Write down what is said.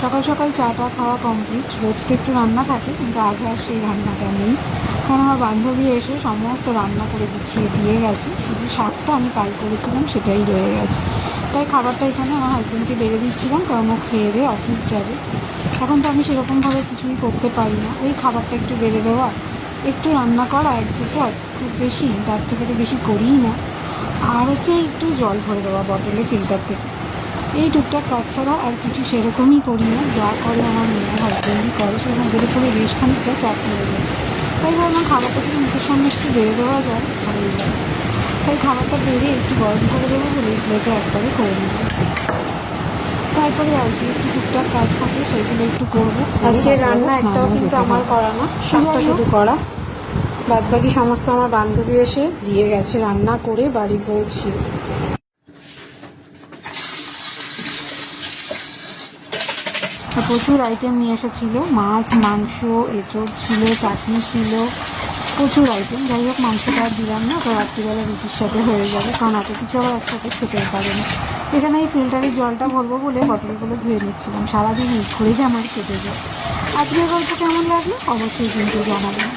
সকাল সকাল চাটা খাওয়া কমপ্লিট। রোজ তো একটু রান্না থাকে, কিন্তু আজ আর সেই রান্নাটা নেই, কারণ আমার বান্ধবী এসে সমস্ত রান্না করে গুছিয়ে দিয়ে গেছে। শুধু শাকটা আমি কাল করেছিলাম, সেটাই রয়ে গেছে। তাই খাবারটা এখানে আমার হাজব্যান্ডকে বেড়ে দিচ্ছিলাম, কারণ ও খেয়ে দিয়ে অফিস যাবে। এখন তো আমি সেরকমভাবে কিছুই করতে পারি না, ওই খাবারটা একটু বেড়ে দেওয়া, একটু রান্না করা, এক দুপদ, খুব বেশি, তার থেকে তো বেশি করিই না। আর হচ্ছে একটু জল ভরে দেওয়া বটলে ফিল্টার থেকে। এই টুকটাক কাজ ছাড়া আর কিছু সেরকমই করি না। যা করে আমার মেয়ে হাজব্যান্ডই করে, সেরকম বেড়ে পড়ে বেশ খানিকটা চাপ পড়ে যায়। তাই ভাবলাম খাবারটা যদি মুখের সামনে একটু বেড়ে দেওয়া যায়, ভালোই যায়। তাই খাবারটা বেড়ে একটু গরম করে দেবো বলে প্লেটে একবারে করে নেব। তারপরে আর কি একটু টুকটাক কাজ থাকে, সেগুলো একটু করবো। আজকে রান্না একটাও কিন্তু আমার করা না, শাকটা শুধু করা। বাদবাকি সমস্ত আমার বান্ধবী এসে দিয়ে গেছে রান্না করে বাড়ি পৌঁছে। প্রচুর আইটেম নিয়ে এসেছিল, মাছ, মাংস, এঁচড় ছিল, চাটনি ছিল, প্রচুর আইটেম। যাই হোক, মাংসটা আর দিলাম না, তো রাত্রিবেলা রুটির সাথে হয়ে যাবে, কারণ এত কিছু আবার একসাথে খেতে পারে না। এখানে এই ফিল্টারের জলটা ভরবো বলে বটলগুলো ধুয়ে নিচ্ছিলাম। সারাদিন এই করেই আমার কেটে যায়। আজকের গল্প কেমন লাগলো অবশ্যই কিন্তু জানাবেন।